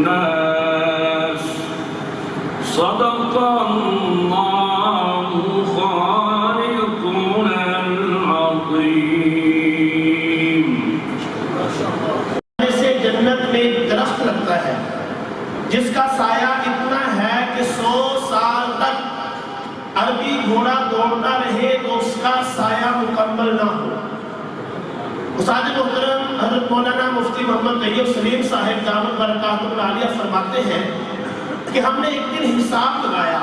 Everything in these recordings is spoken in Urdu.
والناس حضرت مولانا مفتی محمد طیب سلیم صاحب دامت برکاتہ العالیہ فرماتے ہیں کہ ہم نے ایک دن حساب لگایا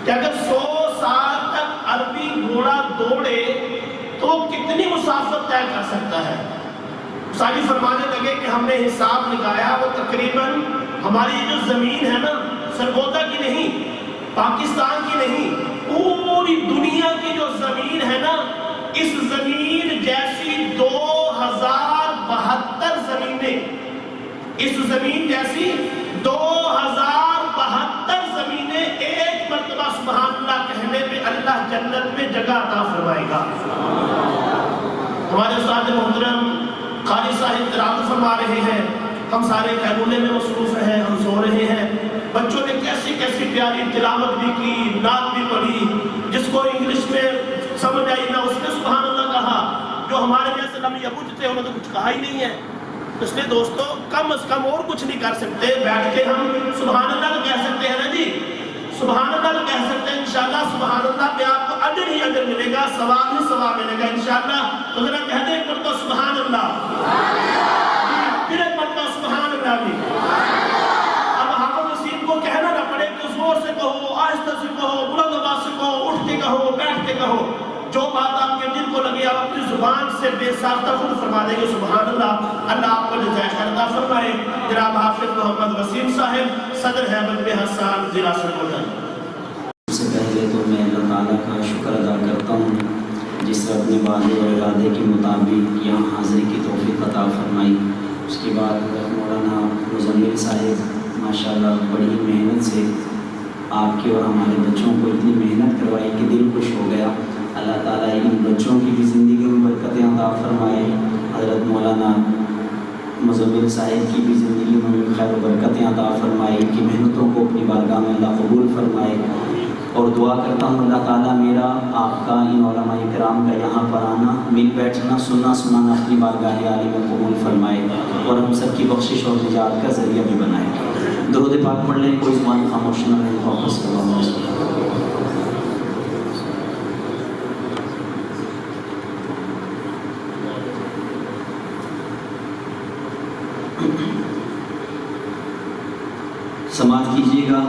کہ اگر 100 سال تک عربی گھوڑا دوڑے تو کتنی مسافت طے کر سکتا ہے. ساجی فرمانے لگے کہ ہم نے حساب لگایا وہ تقریباً ہماری جو زمین ہے نا سرگودا کی نہیں, پاکستان کی نہیں, پوری دنیا کی جو زمین ہے نا اس زمین جیسی 2072 زمینیں, اس زمین جیسی 2072 زمینیں ایک مرتبہ سبحان اللہ کہنے پہ اللہ جنت میں جگہ عطا فرمائے گا. ہمارے استاد محترم قاری صاحب تلاوت فرما رہے ہیں, ہم سارے قیلولے میں مصروف ہیں, ہم سو رہے ہیں. بچوں نے کیسی کیسی پیاری تلاوت بھی کی, نعت بھی پڑھی, جس کو انگلش میں سمجھ آئی نہ اس نے سبحان اللہ کہا, جو ہمارے جیسے لمبی ابو تھے انہوں نے کچھ کہا ہی نہیں ہے. اس لیے دوستو کم از کم اور کچھ نہیں کر سکتے, بیٹھ کے ہم سبحان اللہ تو کہہ سکتے ہیں نا جی, سبحان اللہ تو کہہ سکتے ہیں. انشاءاللہ سبحان اللہ پہ آپ کو اجر ہی اجر ملے گا, ثواب ہی ثواب ملے گا انشاءاللہ. تو ذرا کہہ دیں ایک مرتبہ سبحان اللہ, پھر ایک مرتبہ سبحان اللہ بھی. اب حافظ نصیب کو کہنا نہ پڑے کہ زور سے کہو, آہستہ سے کہو, بلند آواز سے کہو, اٹھ کے کہو, بیٹھ کے کہو, جو بات آپ کے دل کو لگے آپ اپنی زبان سے بے ساختہ خود فرما دیں گے سبحان اللہ. اللہ آپ کو جزائے خیر عطا فرمائے. جناب حافظ محمد وسیم صاحب صدر ہیبت حسان ضلع سرگودا. سب سے پہلے تو میں اللہ تعالیٰ کا شکر ادا کرتا ہوں جس نے اپنے وعدے اور ارادے کے مطابق یہاں حاضری کی توفیق عطا فرمائی. اس کے بعد مولانا مزمل صاحب ماشاءاللہ بڑی محنت سے آپ کے اور ہمارے بچوں کو اتنی محنت کروائی کہ دل خوش ہو گیا. اللہ تعالیٰ ان بچوں کی بھی زندگی میں برکتیں عطا فرمائے. حضرت مولانا مزمل صاحب کی بھی زندگی میں خیر و برکتیں عطا فرمائے. ان کی محنتوں کو اپنی بارگاہ میں اللہ قبول فرمائے. اور دعا کرتا ہوں اللہ تعالیٰ میرا آپ کا ان علماء کرام کا یہاں پر آنا, مل بیٹھنا, سننا سنانا اپنی بارگاہ عالی میں قبول فرمائے اور ہم سب کی بخشش اور نجات کا ذریعہ بھی بنائے. درود پاک پڑھ لیں, کوئی زبان خاموش نہ رہے. محمد صلی اللہ علیہ وسلم. سماعت کیجیے گا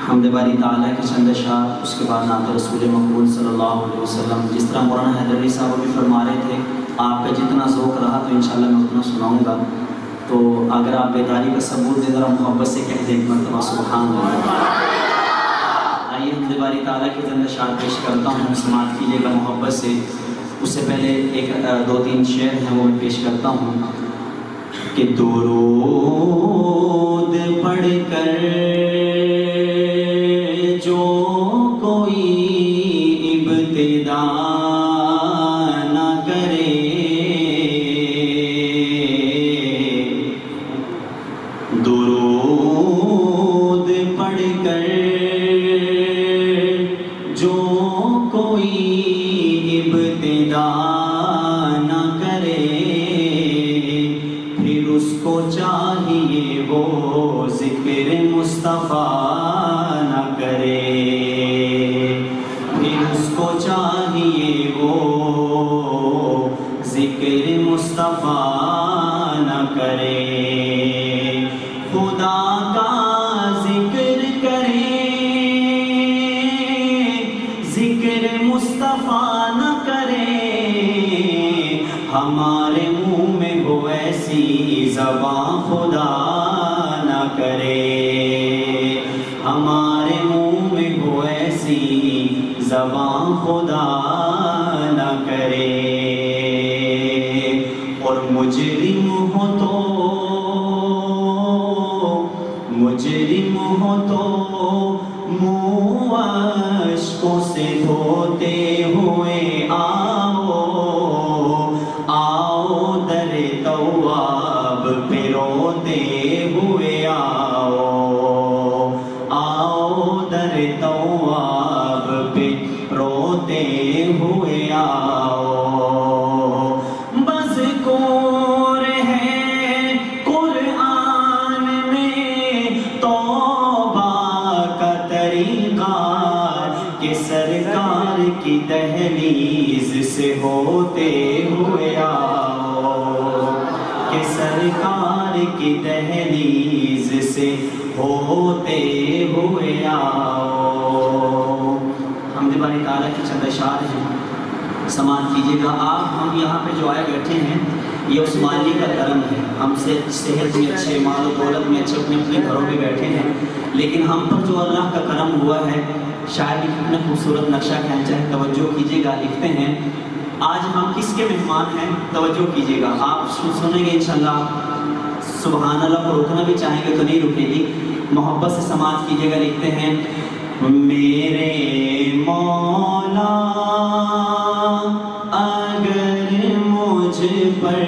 حمد باری تعالیٰ کے چند اشعار, اس کے بعد نعت رسول مقبول صلی اللہ علیہ وسلم. جس طرح مولانا حیدر علی صاحب بھی فرما رہے تھے آپ کا جتنا ذوق رہا تو انشاءاللہ میں اتنا سناؤں گا. تو اگر آپ بیداری کا ثبوت دیں ذرا محبت سے کہہ دیں ایک مرتبہ سبحان اللہ. آئیے حمد باری تعالیٰ کے چند اشعار پیش کرتا ہوں, سماعت کیجیے گا محبت سے. اس سے پہلے ایک 2-3 شعر ہیں وہ میں پیش کرتا ہوں کہ درود پڑھ کر جو کوئی ابتدا نہ کرے, درود پڑھ کر جو کوئی ابتدا نہ کرے, پھر اس کو چاہیے وہ ذکر مصطفیٰ نہ کرے, پھر اس کو چاہیے وہ ذکر مصطفیٰ نہ کرے. خدا کا ذکر کرے, ذکر مصطفیٰ نہ کرے, ہمارے منہ میں ہو ایسی زبان خدا نہ کرے, ہمارے منہ میں ہو ایسی زبان خدا نہ کرے. اور مجرم ہو تو منہ اشکوں سے دھوتے ہوئے آؤ در تواب پہ روتے ہوئے آؤ در تواب پہ روتے ہوئے مذکور ہے قرآن میں توبہ کا طریقہ کہ سرکار کی دہلیز سے ہوتے ہوئے آؤ. سرکار کی دہلیز سے ہوتے ہوئے آؤ. حمد باری تعالیٰ کی چند اشعار ہیں، سماعت کیجیے گا. آپ ہم یہاں پہ جو آئے بیٹھے ہیں یہ عثمان علی کا کرم ہے. ہم سے صحت میں اچھے، مال و دولت میں اچھے، اپنے اپنے گھروں میں بیٹھے ہیں، لیکن ہم پر جو اللہ کا کرم ہوا ہے، شاعر بھی کتنا خوبصورت نقشہ کھینچا ہے. توجہ کیجیے گا، لکھتے ہیں آج ہم کس کے مہمان ہیں. توجہ کیجیے گا، آپ سنیں گے انشاءاللہ. سبحان اللہ کو روکنا بھی چاہیں گے تو نہیں رکے گی، محبت سے سماعت کیجیے گا. لکھتے ہیں میرے مولا اگر مجھ پر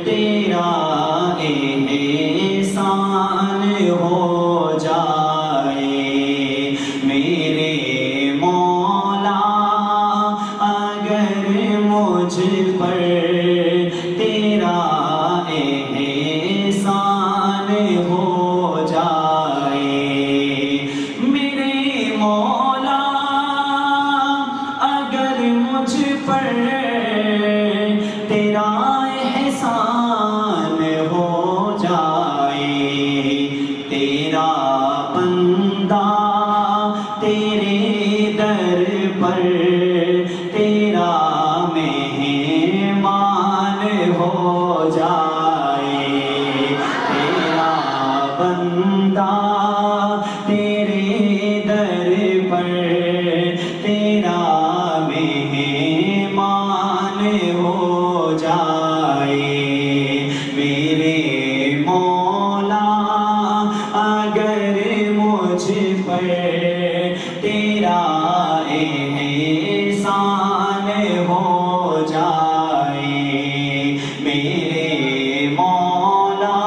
تیرا احسان ہو جائے، میرے مولا اگر مجھ پر تیرا احسان ہو جائے، میرے مولا اگر مجھ پر تیرا احسان ہو جائے، تیرا بندہ تیرے در پر تیرا مہمان ہو جائے، تیرا بندہ تیرے در پر تیرا مہمان ہو جائے، میرے مولا اگر مجھ پر تیرا احسان ہو جائے، میرے مولا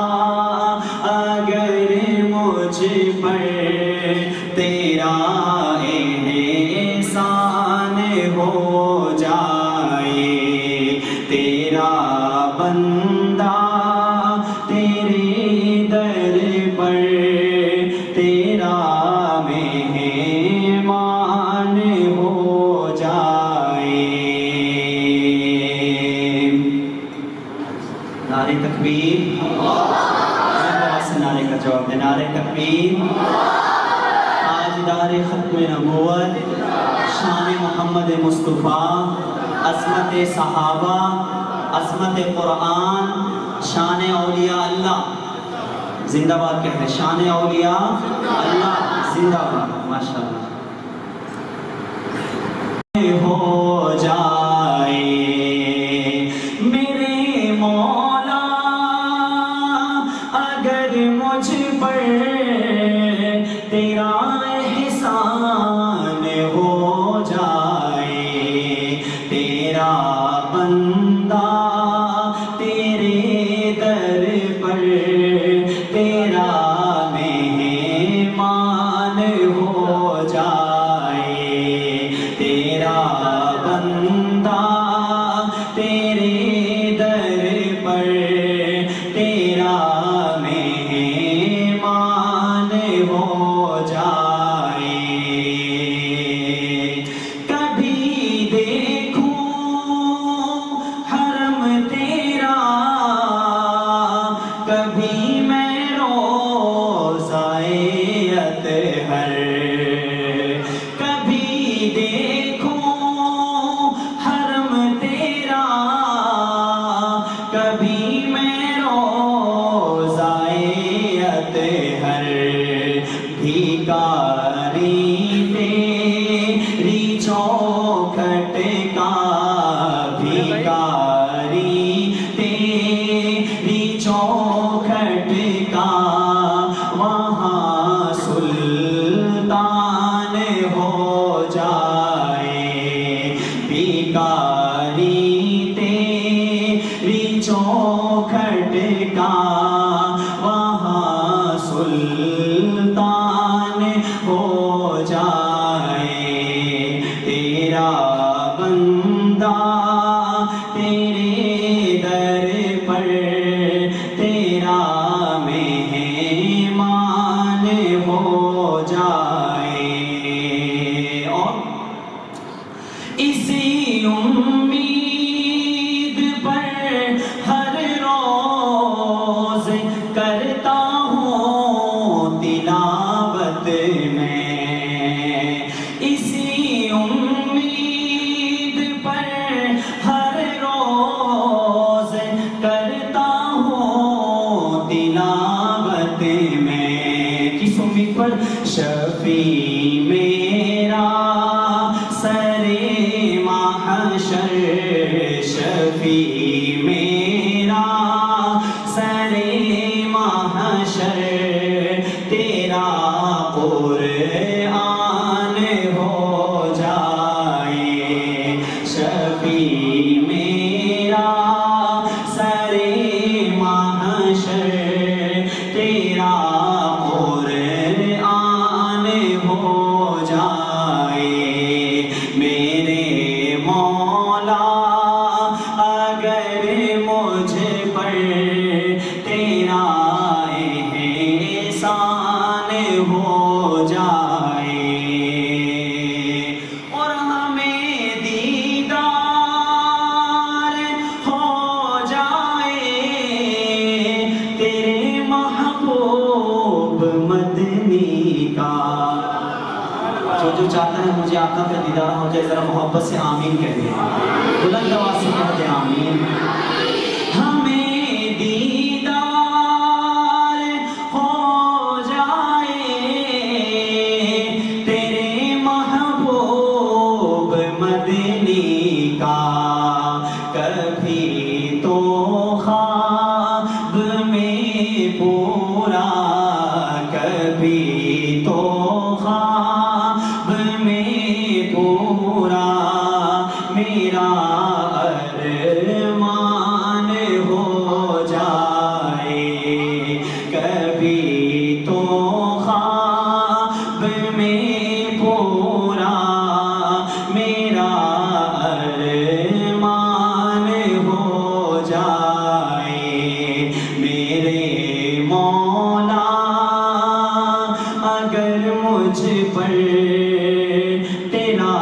اگر مجھ پر تیرا احسان ہو جائے، تیرا بندہ تیرے در پر تیرا مہمان ہو جائے. نعرہ تکبیر، سے نعرے کا جواب دے. نعرہ تکبیر. تاجدار ختم نبوت، شان محمد مصطفیٰ، عظمت صحابہ، عظمت قرآن، شان اولیاء اللہ زندہ باد کہتے ہیں. شان اولیاء اللہ زندہ باد. ماشاءاللہ. ہو جائے میرے مولا اگر مجھ پر تیرا احسان ہو جائے، تیرا بندہ تیرے در پر تیرا مہمان ہو جائے، تیرا بندہ تیرے در پر تیرا مہمان ہو جائے. کبھی دیکھوں حرم تیرا، کبھی میں روضۂ اطہر، کبھی دیکھوں حرم تیرا، کبھی میں روضۂ اطہر. بھیکاری تیری چوکھٹ کا، بھیکاری تیری چوکھٹ کا، وہاں سلطان ہو جائے، بھیکاری تیری چوکھٹ کا، وہاں سلطان ہو جائے، تیرا بندہ تیرے در پر تیرا مہمان ہو جائے. اور اسی امید پر ہر روز سرے محشر تیرا قرآن ہو جائے شفیع میرا سرے محشر تیرا قرآن ہو جائے میرے مولا اگر مجھ پر تیرا احسان ہو جائے اور ہمیں دیدار ہو جائے تیرے محبوب مدنی کا جو چاہتا ہے مجھے آقا کا دیدار ہو جائے ذرا محبت سے آمین کہہ دیں بلند آواز سے کہتے ہیں آمین ہمیں دیدار ہو جائے تیرے محبوب مدنی کا کبھی تو خواب میں پورا کبھی تو خواب میں پورا میرا ارمان ہو جائے کبھی تو خواب میں پورا میرا ارمان ہو جائے میرے مولا اگر مجھ پر تیرا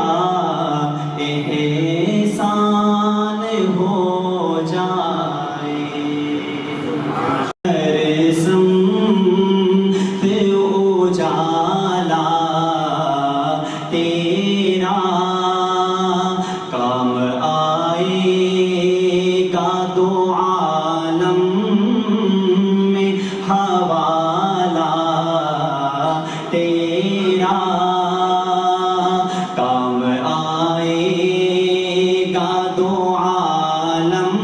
احسان ہو جائے ہر سمت اجالا تیرا کام آئے گا دو عالم میں حوالہ تیرا کام آئے گا دو عالم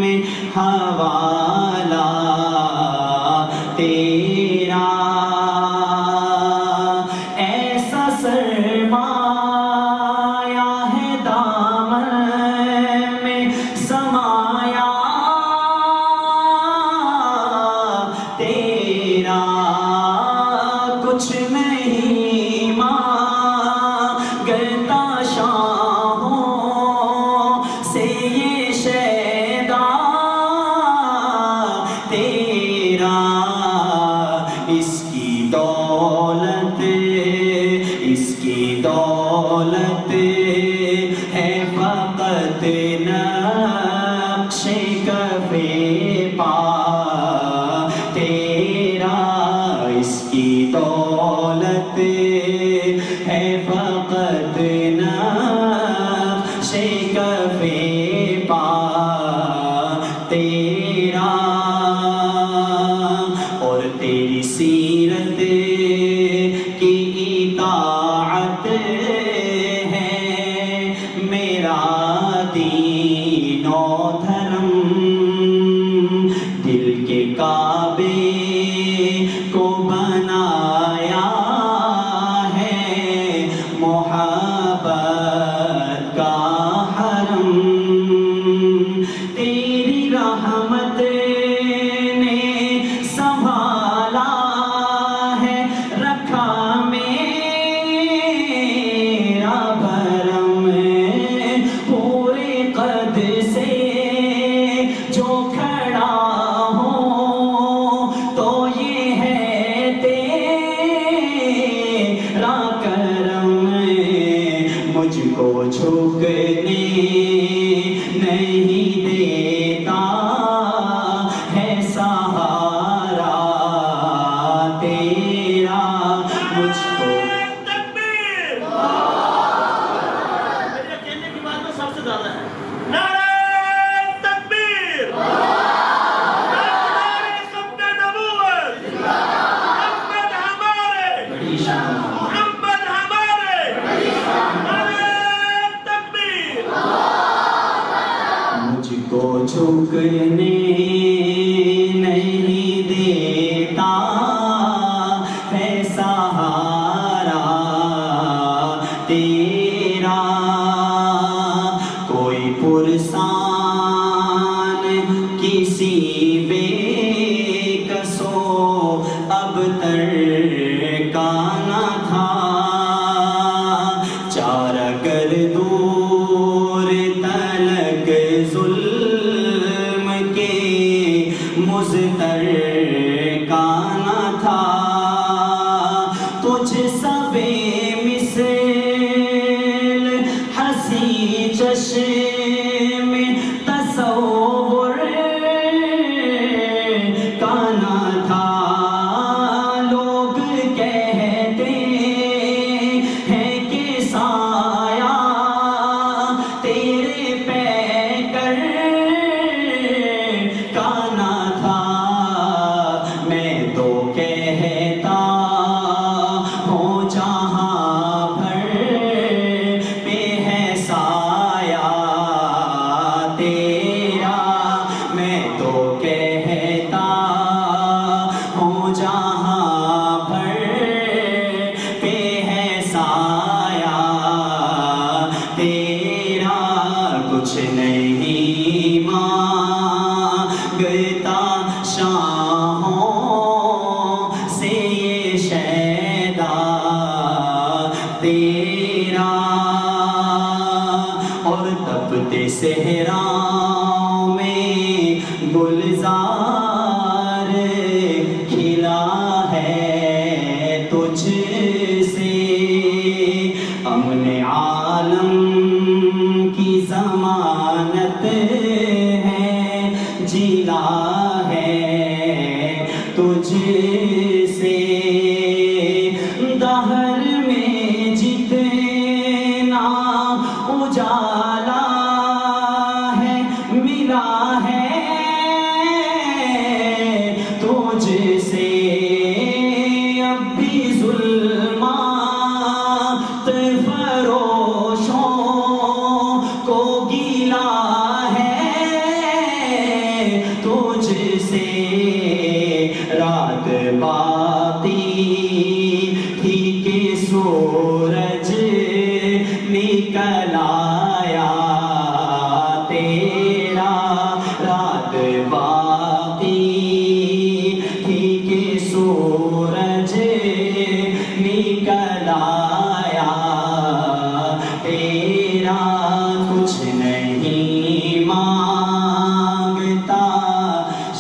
میں حوالہ تیرا ایسا سرمایہ ہے دامن میں سمایا تیرا کچھ نہیں مانگتا شاہوں سے یہ شیدا تیرا اس کی دولت ہے فقط نقش کف پا تیرا اس کی دولت ہے فقط نقش کف پا تیرا اور تیری سیرت کی اطاعت ہے میرا دین و دھرم دل کے کعبے کو بنایا ہے محبت کا حرم تیری رحمت نے سنبھالا ہے رکھا میرا بھرم پورے قد سے جو کھڑا ہو تو یہ ہے تیرا کرم مجھ کو جھکنے نہیں دیتا جھکنے نہیں دیتا ہے سہارا تیرا، کوئی پرسان کسی بے کسو اب کا نہ تھا، چارہ کر دور تلک ظلم کے مضطر کا نہ تھا، تجھ سا بے مثل ہنسی چشم تصور کا نہ تھا، لوگ کہتے ہیں کہ سایہ تیرے پیکر کا نہ تھا، میں تو کہتا ہوں جہاں بھر پہ ہے سایہ تیرا، میں تو کہتا ہوں جہاں بھر پہ ہے سایہ تیرا، کچھ نہیں مانگتا شاہوں سے یہ شیدا تیرا، اور تپتے صحراؤں میں گلزار کھلا ہے تجھ سے، امن عالم کی ضمانت ہے، جیلا ہے تجھ سے، دہر میں جتنا اجالا ہے ملا ہے تجھ سے، اب بھی ظلمات فروشوں کو گیلا ہے تجھ سے، رات باقی تھی کہ سورج نکل آیا تیرا، رات باقی تھی کہ سورج نکل آیا تیرا، کچھ نہیں مانگتا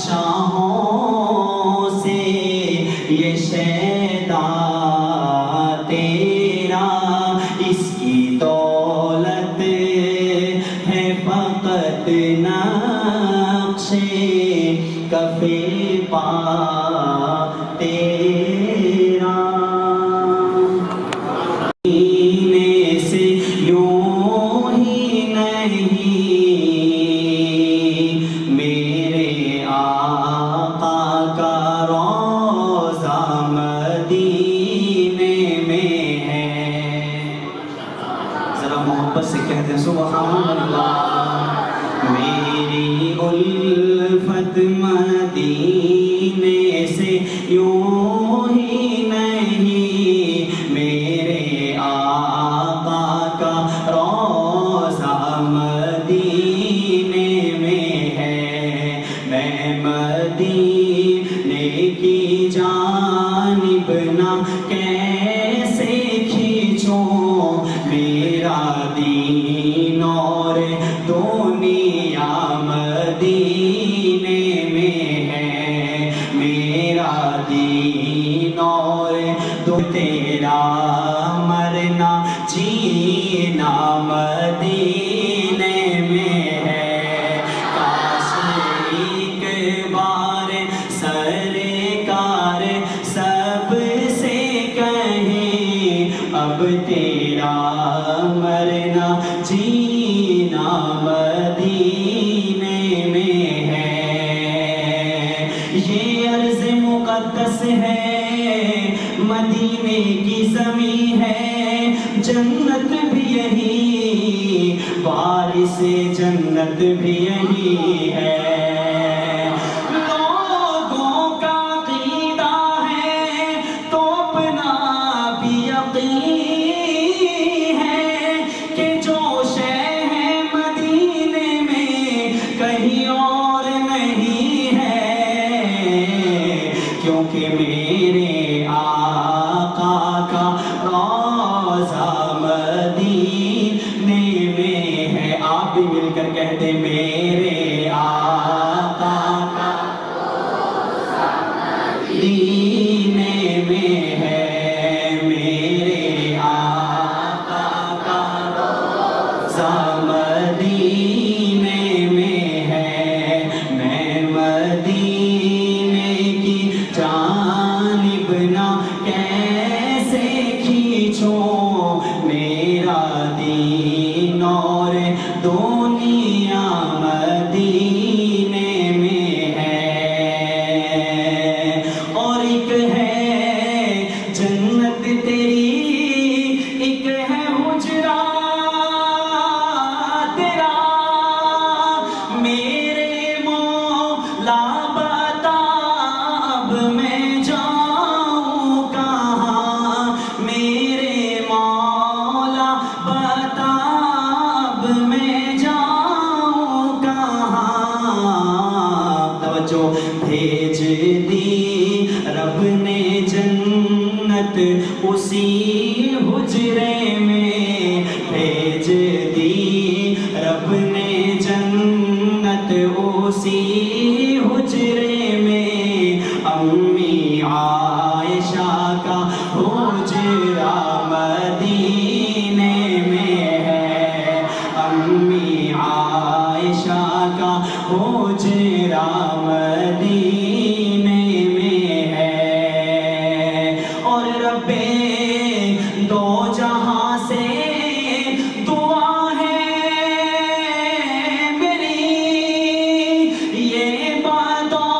شاہوں سے یہ شیدا تیرا، اس کی دولت ہے فقط نقش کف پا تیرا، سینے سے یوں ہی نہیں میرے آقا کا روضہ مدینے میں ہے، ذرا محبت سے کہتے ہیں سبحان اللہ، میری الفت مدینے سے یوں ہی نہیں میرے آقا کا روضہ مدینے میں ہے، میں مدینے کی جانب نہ کیسے کھینچوں، میرا دین اور دنیا مدینے میں ہے، میرا دین اور تیرا مرنا جینا مدینے میں ہے، کاش ایک بار سرکار سب سے کہیں اب تیرا مرنا جینا مدینے میں ہے، یہ عرض مقدس ہے مدینے کی زمین ہے، جنت بھی یہی، وارث جنت بھی یہی ہے، اسی حجرے میں بھیج دی رب نے جنت، اسی حجرے میں امی عائشہ کا حجرہ مدینے میں ہے، امی عائشہ کا حجرہ مدینے میں ہے، اور رب دو جہاں سے دعا ہے میری، یہ باتوں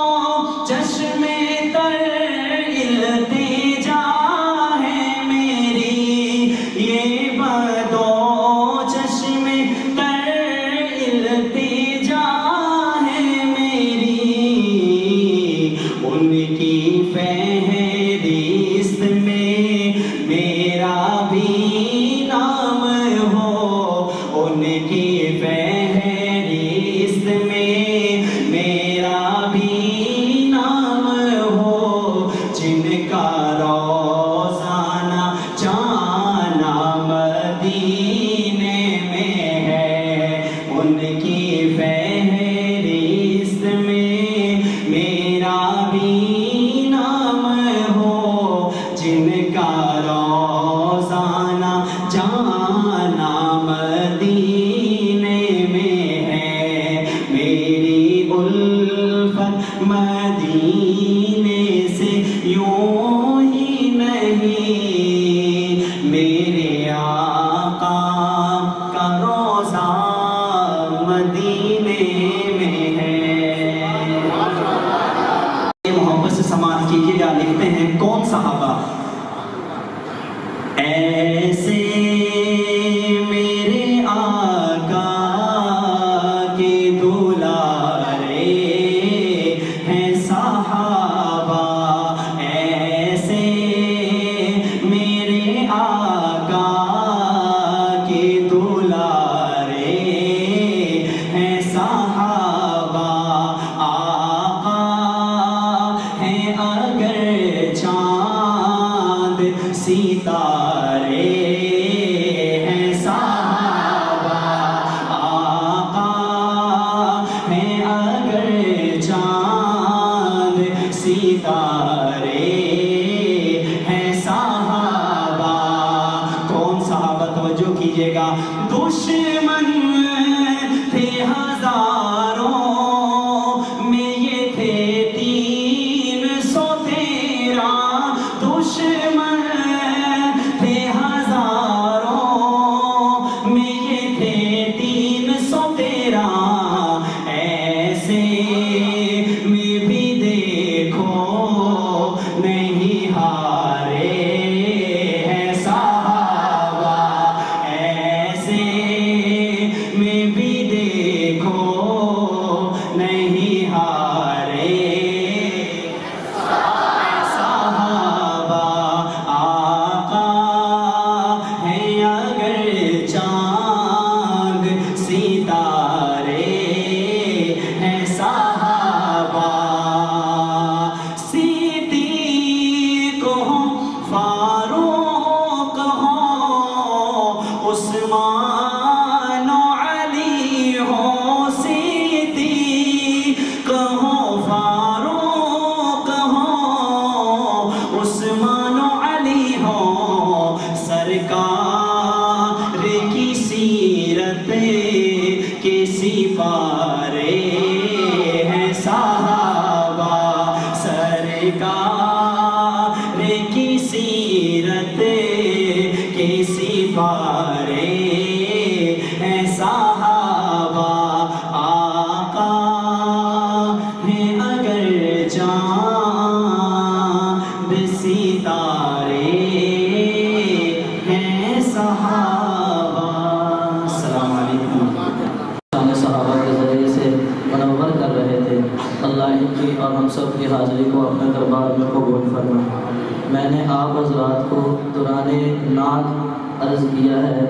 چشم تر التجا ہے میری، یہ باتوں چشم تر التجا ہے میری، ان کی فہرست میں میرا بھی نام ہو، ان کی فہرست میں میرا بھی نام ہو، جن کا روزانہ جانا مدینے میں ہے، ان کی فہرست میں میرا بھی نام ہو، جن کا روزانہ جانا مدینے میں ہے، میری الفت مدینے سے یوں ہی نہیں، میرے آقا کا روضہ مدینے میں ہے۔ محبت سے سماعت کیجیے گا، لکھتے ہیں کون صحابہ؟ ایسے میرے آقا کے دلارے ہیں صحابہ، ایسے میرے آقا کے دلارے ہیں صحابہ، آقا ہیں اگر چاند ستارے ہیں صحابہ، آقا ہیں اگر چاند ستارے ہیں صحابہ، کون صحابہ؟ توجہ کیجیے گا، دشمن تھے ہزاروں میں یہ تھے 313، دشمن تھے ہزاروں میں یہ تھے 313، ایسے میں بھی دیکھو نہیں ہارے ہیں صحابہ، ایسے میں بھی دیکھو نہیں ہارے صحابہ، آقا ہیں اگر چاند ستارے ہیں صحابہ، صدیق ہوں فاروق ہوں عثمان و علی ہوں، صدیق ہوں فاروق ہوں عثمان و علی ہوں، سرکار کی سیرت کے سپارے ہیں صحابہ، سرکار کی سیرت کے سپارے ہیں صحابہ، آقا ہیں اگر چاند ستارے ہیں صحابہ۔ السلام علیکم۔ صحابہ کے ذریعے سے منور کر رہے تھے، اللہ ان کی اور ہم سب کی حاضری کو اپنے دربار میں قبول فرمائے۔ میں نے آپ حضرات کو دوران نعت عرض کیا ہے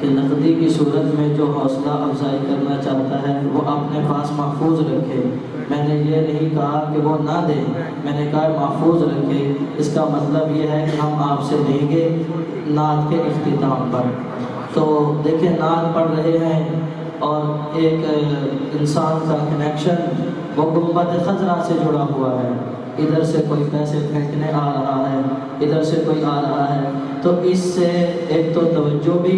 کہ نقدی کی صورت میں جو حوصلہ افزائی کرنا چاہتا ہے وہ اپنے پاس محفوظ رکھے. میں نے یہ نہیں کہا کہ وہ نہ دے، میں نے کہا محفوظ رکھے. اس کا مطلب یہ ہے کہ ہم آپ سے دیں گے نعت کے اختتام پر. تو دیکھیں نعت پڑھ رہے ہیں اور ایک انسان کا کنیکشن وہ گنبد خضرا سے جڑا ہوا ہے. ادھر سے کوئی پیسے پھینکنے آ رہا ہے، ادھر سے کوئی آ رہا ہے، تو اس سے ایک تو توجہ بھی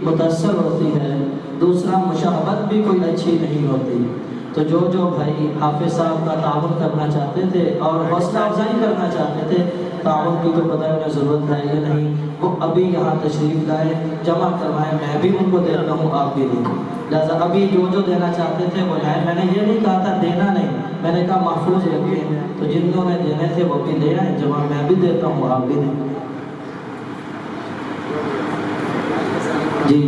متاثر ہوتی ہے، دوسرا مشاہبت بھی کوئی اچھی نہیں ہوتی. تو جو بھائی حافظ صاحب کا تعاون کرنا چاہتے تھے اور حوصلہ افزائی کرنا چاہتے تھے، تعاون کی تو پتہ انہیں ضرورت ہے یا نہیں، وہ ابھی یہاں تشریف لائیں، جمع کروائیں. میں بھی ان کو دیتا ہوں، آپ بھی دیں. لہٰذا ابھی جو دینا چاہتے تھے وہ لائیں. میں نے یہ نہیں کہا تھا دینا نہیں، میں نے کہا محفوظ رکھیں. تو جنہوں نے دینے تھے وہ بھی لے آئیں جمع. میں بھی دیتا ہوں، آپ بھی دیں. جی